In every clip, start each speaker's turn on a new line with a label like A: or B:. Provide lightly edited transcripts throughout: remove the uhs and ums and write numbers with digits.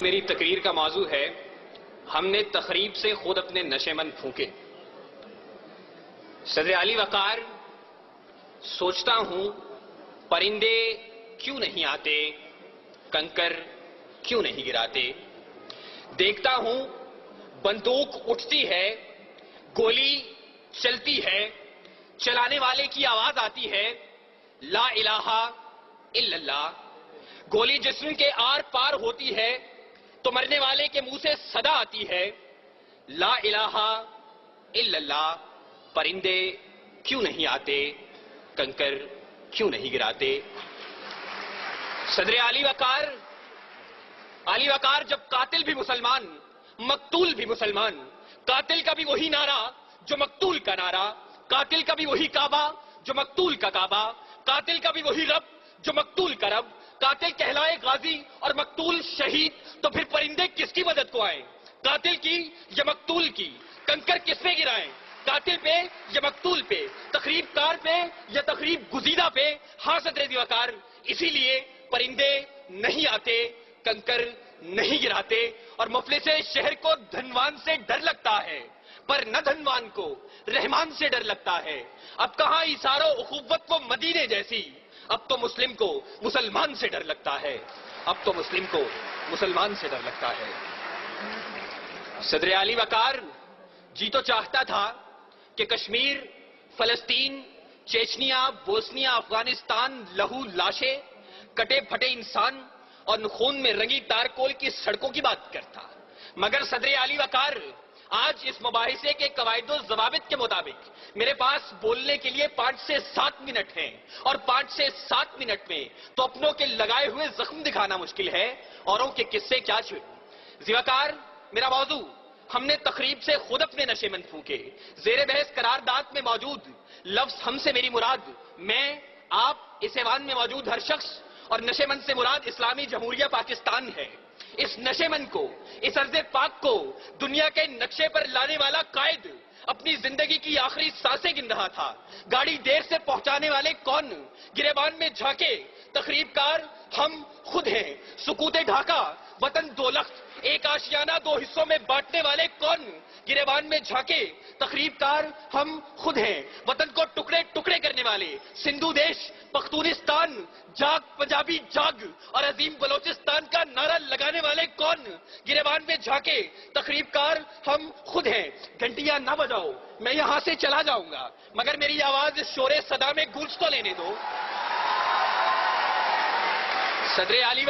A: میری تقریر کا موضوع ہے ہم نے تخریب سے خود اپنے نشے من پھونکے۔ صدر علی وقار، سوچتا ہوں پرندے کیوں نہیں آتے، کنکر کیوں نہیں گراتے۔ دیکھتا ہوں بندوق اٹھتی ہے، گولی چلتی ہے، چلانے والے کی آواز آتی ہے لا الہ الا اللہ۔ گولی جسم کے آر پار ہوتی ہے تو مرنے والے کے منہ سے صدا آتی ہے لا الہ الا اللہ۔ پرندے کیوں نہیں آتے، کنکر کیوں نہیں گراتے۔ صدر علی وقار جب قاتل بھی مسلمان، مقتول بھی مسلمان، قاتل کا بھی وہی نعرہ جو مقتول کا نعرہ، قاتل کا بھی وہی کعبہ جو مقتول کا کعبہ، قاتل کا بھی وہی رب جو مقتول کا رب، قاتل کہلائے غازی اور مقتول شہید، تو پھر پرندے کس کی مدد کو آئیں، قاتل کی یا مقتول کی؟ کنکر کس پہ گرائیں، قاتل پہ یا مقتول پہ، تخریب کار پہ یا تخریب گزیدہ پہ؟ ہاں صدر وقار، اسی لیے پرندے نہیں آتے، کنکر نہیں گراتے، اور مفلس شہر کو دھنوان سے ڈر لگتا ہے پر نہ دھنوان کو رحمان سے ڈر لگتا ہے۔ اب کہاں ایثار و اخوت و مدینے جیسی، اب تو مسلم کو مسلمان سے ڈر لگتا ہے، اب تو مسلم کو مسلمان سے ڈر لگتا ہے۔ صدر علی وقار جی تو چاہتا تھا کہ کشمیر، فلسطین، چیچنیا، بوسنیا، افغانستان، لہو لاشیں، کٹے پھٹے انسان اور خون میں رنگی تارکول کی سڑکوں کی بات کرتا، مگر صدر علی وقار آج اس مباحثے کے قواعد و ضوابط کے مطابق میرے پاس بولنے کے لیے 5 سے 7 منٹ ہیں، اور 5 سے 7 منٹ میں تو اپنوں کے لگائے ہوئے زخم دکھانا مشکل ہے، اوروں کے قصے کیا چھوڑوں۔ وقار، میرا موضوع ہم نے تخریب سے خود اپنے نشے من پھونکے۔ زیر بحث قرارداد میں موجود لفظ ہم سے میری مراد میں، آپ، اس ایوان میں موجود ہر شخص، اور نشے من سے مراد اسلامی جمہوریہ پاکستان ہے۔ اس نشے من کو، اس ارض پاک کو دنیا کے نقشے پر لانے والا قائد اپنی زندگی کی آخری سانسیں گن رہا تھا۔ گاڑی دیر سے پہنچانے والے کون، گریبان میں جھانکے تخریب کار ہم خود ہیں۔ سکوت ڈھاکہ وطن دو لخت، ایک آشیانہ 2 حصوں میں بانٹنے والے کون، گریبان میں جھانکے تخریب کار ہم خود ہیں۔ وطن کو ٹکڑے ٹکڑے کرنے والے سندھو دیش، پختونستان، جاگ پنجابی جاگ اور عظیم بلوچستان کا نعرہ لگانے والے کون، گریبان میں جھانکے تخریب کار ہم خود ہیں۔ گھنٹیاں نہ بجاؤ، میں یہاں سے چلا جاؤں گا، مگر میری آواز اس شور صدا میں گونج تو لینے دو۔ صدر علی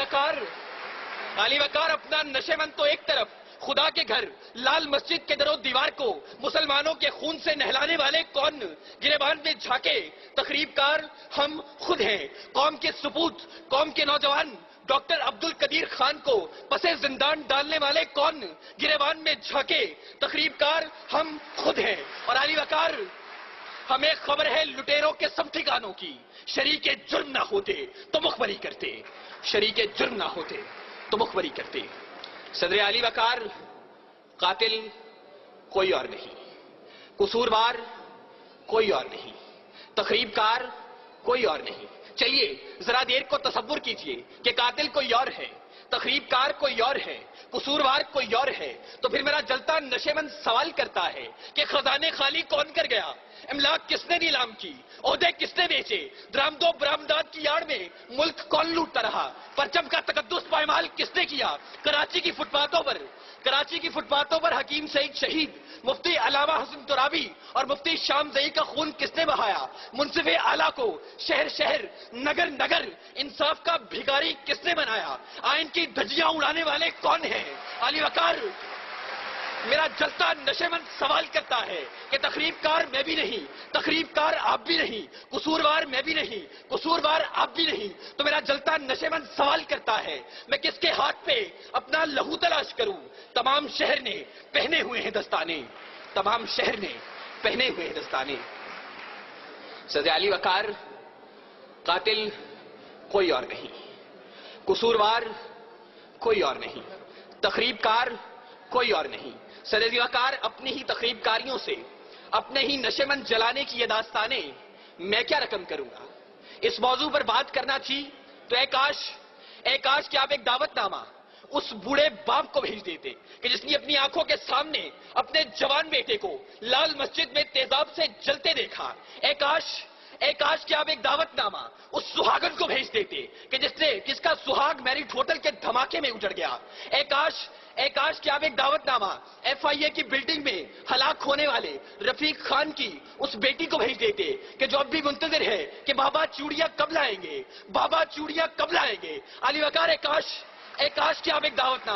A: وقار اپنا نشے من تو ایک طرف، خدا کے گھر لال مسجد کے در و دیوار کو مسلمانوں کے خون سے نہلانے والے کون، گریبان میں جھانکے تخریب کار ہم خود ہیں۔ قوم کے سپوت، قوم کے نوجوان ڈاکٹر عبد القدیر خان کو پسے زندان ڈالنے والے کون، گریبان میں جھانکے تخریب کار ہم خود ہیں۔ اور علی وقار، ہمیں خبر ہے لٹیروں کے سب ٹھکانوں کی، شریک جرم نہ ہوتے تو مخبری کرتے، شریک جرم نہ ہوتے تو مخبری کرتے۔ صدر علی وقار، قاتل کوئی اور نہیں، قصوروار کوئی اور نہیں، تخریب کار کوئی اور نہیں۔ چلیے ذرا دیر کو تصور کیجئے کہ قاتل کوئی اور ہے، تخریب کار کوئی اور ہے، قصوروار کوئی اور ہے، تو پھر میرا جلتا نشے من سوال کرتا ہے کہ خزانے خالی کون کر گیا، املاک کس نے نیلام کی، عہدے کس نے بیچے، درآمد و برآمدات کی آڑ میں ملک کون لوٹتا رہا، پرچم کا تقدس پائمال کس نے کیا، کراچی کی فٹ پاتھوں پر حکیم سعید شہید، مفتی علامہ حسن ترابی اور مفتی شام زئی کا خون کس نے بہایا، منصف اعلیٰ کو شہر شہر نگر نگر انصاف کا بھیکاری کس نے بنایا، آئین کی دھجیاں اڑانے والے کون ہیں؟ علی وقار، میرا جلتا نشے من سوال کرتا ہے کہ تخریب کار میں بھی نہیں، تخریب کار آپ بھی نہیں، قصوروار میں بھی نہیں، قصوروار آپ بھی نہیں، تو میرا جلتا نشے من سوال کرتا ہے میں کس کے ہاتھ پہ اپنا لہو تلاش کروں؟ تمام شہر نے پہنے ہوئے ہیں دستانے، تمام شہر نے پہنے ہوئے ہیں دستانے۔ صدر علی وقار، قاتل کوئی اور نہیں، قصوروار کوئی اور نہیں، تخریب کار کوئی اور نہیں۔ صدر وقار، اپنی ہی تخریب کاریوں سے، اپنے ہی نشے من جلانے کی یہ داستانیں میں کیا رقم کروں گا؟ اس موضوع پر بات کرنا تھی تو اے کاش کہ آپ ایک دعوت نامہ اس بوڑھے باپ کو بھیج دیتے کہ جس نے اپنی آنکھوں کے سامنے اپنے جوان بیٹے کو لال مسجد میں تیزاب سے جلتے دیکھا. اے کاش کہ آپ ایک دعوت نامہ اس سہاگن کو بھیج دیتے کہ جس کا سہاگ میرٹ ہوٹل کے دھماکے میں اجڑ گیا. اے کاش کہ آپ ایک دعوت نامہ FIA کی بلڈنگ میں ہلاک ہونے والے رفیق خان کی اس بیٹی کو بھیج دیتے کہ جو اب بھی منتظر ہے کہ بابا چوڑیاں کب لائیں گے, بابا چوڑیاں کب لائیں گے. علی وقار, اے کاش کہ آپ ایک دعوت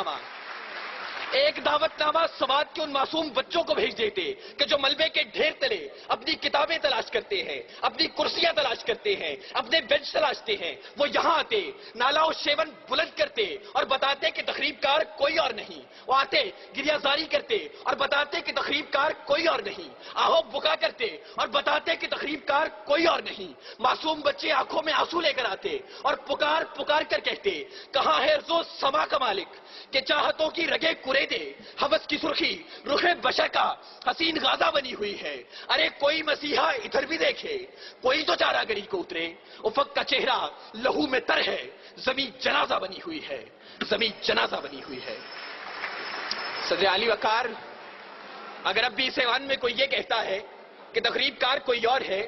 A: نامہ سوات کے ان معصوم بچوں کو بھیج دیتے کہ جو ملبے کے ڈھیر تلے اپنی کتابیں تلاش کرتے ہیں, اپنی کرسیاں تلاش کرتے ہیں, اپنے بینچ تلاشتے ہیں. وہ یہاں آتے, نالا و شیون بلند کرتے اور بتاتے کہ تخریب کار کوئی اور نہیں. وہ آتے, گریہ زاری کرتے اور بتاتے کہ تخریب کار کوئی اور نہیں. آہو بکا کرتے اور بتاتے کہ تخریب کار کوئی اور نہیں. معصوم بچے آنکھوں میں آنسو لے کر آتے اور پکار کر کہتے, کہاں ہے ارض و سما کا مالک کہ چاہتوں کی رگے دے, ہوس کی سرخی رخ بشر کا حسین غازہ بنی ہوئی ہے. ارے کوئی مسیحا ادھر بھی دیکھے, کوئی تو چارہ گری کو اترے. افق کا چہرہ لہو میں تر ہے, زمین جنازہ بنی ہوئی ہے, زمین جنازہ بنی ہوئی ہے. صدر علی وقار, اگر اب بھی اس ایوان میں کوئی یہ کہتا ہے کہ تخریب کار کوئی اور ہے,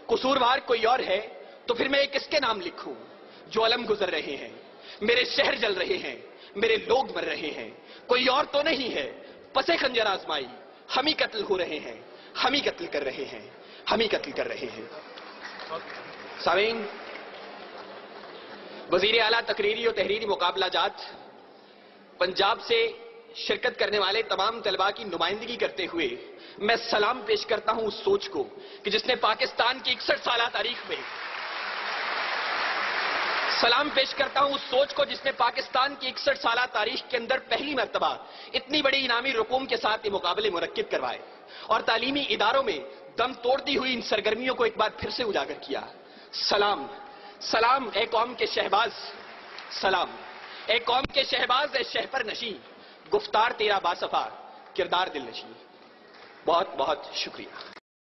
A: قصوروار کوئی اور ہے, تو پھر میں کس کے نام لکھوں؟ جو علم گزر رہے ہیں, میرے شہر جل رہے ہیں, میرے لوگ مر رہے ہیں, کوئی اور تو نہیں ہے. پسے خنجر آزمائی ہم ہی قتل ہو رہے ہیں, ہم ہی قتل کر رہے ہیں, ہم ہی قتل کر رہے ہیں. سامعین, وزیر اعلیٰ تقریری و تحریری مقابلہ جات پنجاب سے شرکت کرنے والے تمام طلباء کی نمائندگی کرتے ہوئے میں سلام پیش کرتا ہوں اس سوچ کو کہ جس نے پاکستان کی 61 سالہ تاریخ میں سلام پیش کرتا ہوں اس سوچ کو جس نے پاکستان کی 61 سالہ تاریخ کے اندر پہلی مرتبہ اتنی بڑی انعامی رقوم کے ساتھ یہ مقابلے منعقد کروائے اور تعلیمی اداروں میں دم توڑتی ہوئی ان سرگرمیوں کو ایک بار پھر سے اجاگر کیا. سلام اے قوم کے شہباز, سلام اے قوم کے شہباز, اے شہپر نشین, گفتار تیرا باصفا, کردار دل نشین. بہت بہت شکریہ.